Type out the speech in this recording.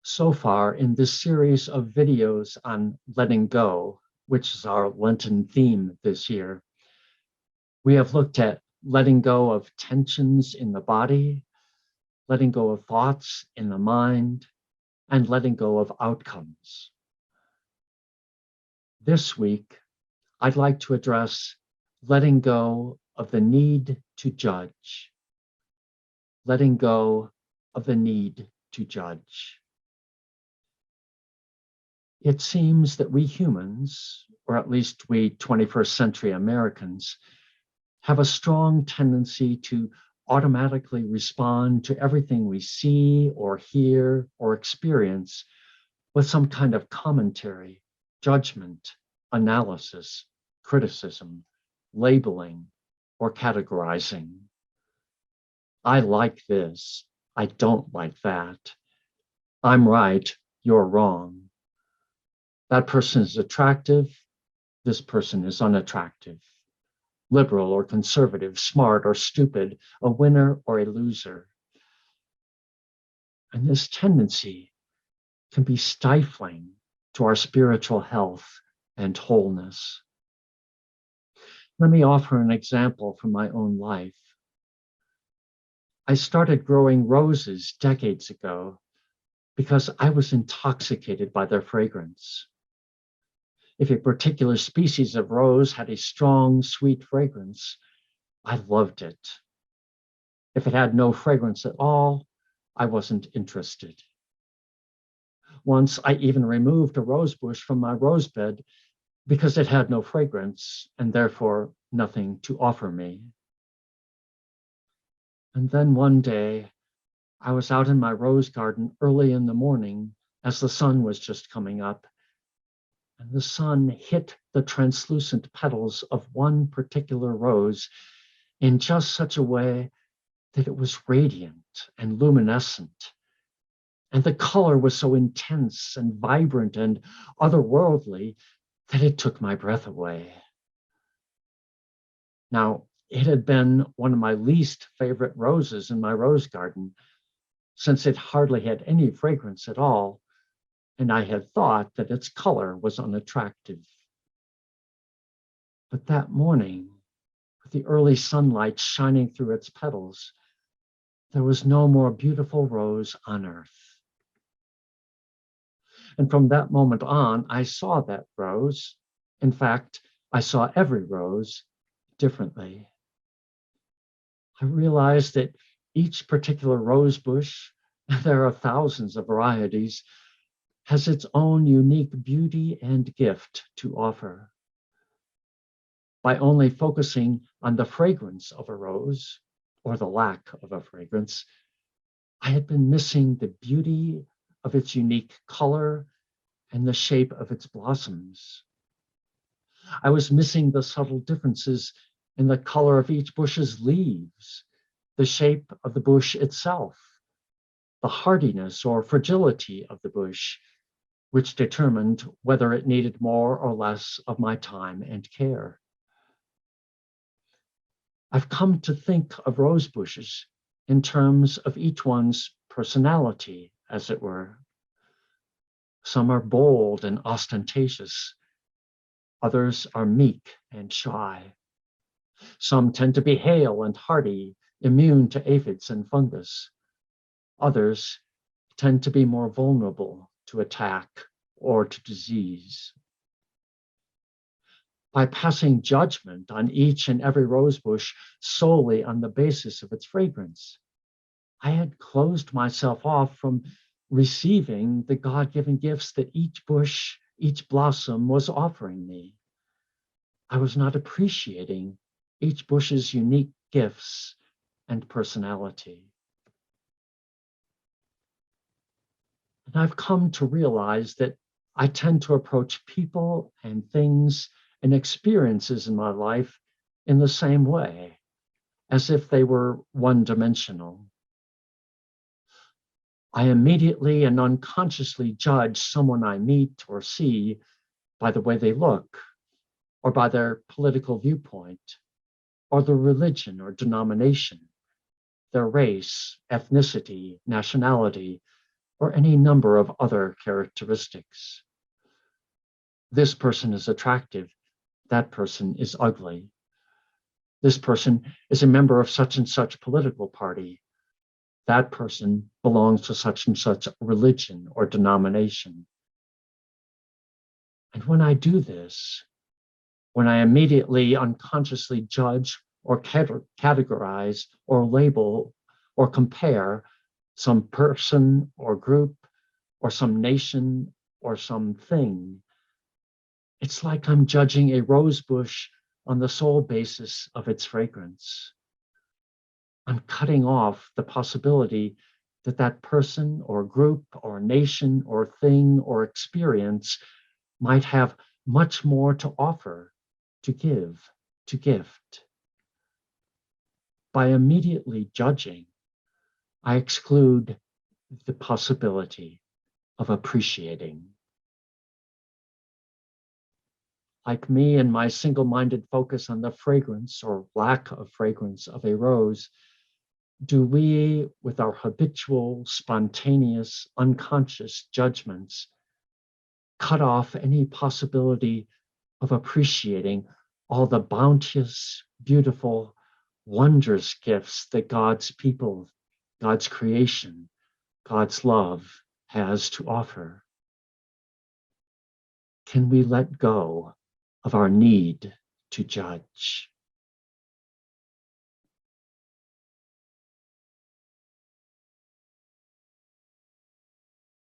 So far in this series of videos on letting go, which is our Lenten theme this year, we have looked at letting go of tensions in the body, letting go of thoughts in the mind, and letting go of outcomes. This week, I'd like to address letting go of the need to judge, letting go of the need to judge. It seems that we humans, or at least we 21st century Americans, have a strong tendency to automatically respond to everything we see or hear or experience with some kind of commentary, judgment, analysis, criticism, labeling, or categorizing. I like this. I don't like that. I'm right. You're wrong. That person is attractive. This person is unattractive. Liberal or conservative, smart or stupid, a winner or a loser. And this tendency can be stifling to our spiritual health and wholeness. Let me offer an example from my own life. I started growing roses decades ago because I was intoxicated by their fragrance. If a particular species of rose had a strong, sweet fragrance, I loved it. If it had no fragrance at all, I wasn't interested. Once I even removed a rose bush from my rose bed because it had no fragrance and therefore nothing to offer me. And then one day, I was out in my rose garden early in the morning as the sun was just coming up, and the sun hit the translucent petals of one particular rose in just such a way that it was radiant and luminescent. And the color was so intense and vibrant and otherworldly that it took my breath away. Now, it had been one of my least favorite roses in my rose garden, since it hardly had any fragrance at all, and I had thought that its color was unattractive. But that morning, with the early sunlight shining through its petals, there was no more beautiful rose on earth. And from that moment on, I saw that rose. In fact, I saw every rose differently. I realized that each particular rose bush, there are thousands of varieties, has its own unique beauty and gift to offer. By only focusing on the fragrance of a rose, or the lack of a fragrance, I had been missing the beauty of its unique color and the shape of its blossoms. I was missing the subtle differences in the color of each bush's leaves, the shape of the bush itself, the hardiness or fragility of the bush, which determined whether it needed more or less of my time and care. I've come to think of rose bushes in terms of each one's personality, as it were. Some are bold and ostentatious. Others are meek and shy. Some tend to be hale and hardy, immune to aphids and fungus. Others tend to be more vulnerable to attack or to disease. By passing judgment on each and every rosebush solely on the basis of its fragrance, I had closed myself off from receiving the God-given gifts that each bush, each blossom was offering me. I was not appreciating each bush's unique gifts and personality. And I've come to realize that I tend to approach people and things and experiences in my life in the same way, as if they were one-dimensional. I immediately and unconsciously judge someone I meet or see by the way they look, or by their political viewpoint, or their religion or denomination, their race, ethnicity, nationality, or any number of other characteristics. This person is attractive, that person is ugly. This person is a member of such and such political party, that person belongs to such and such religion or denomination. And when I do this, when I immediately unconsciously judge or categorize or label or compare some person or group or some nation or something, it's like I'm judging a rose bush on the sole basis of its fragrance. I'm cutting off the possibility that that person or group or nation or thing or experience might have much more to offer, to give, to gift. By immediately judging, I exclude the possibility of appreciating. Like me and my single-minded focus on the fragrance or lack of fragrance of a rose, do we, with our habitual, spontaneous, unconscious judgments, cut off any possibility of appreciating all the bounteous, beautiful, wondrous gifts that God's people, God's creation, God's love has to offer? Can we let go of our need to judge?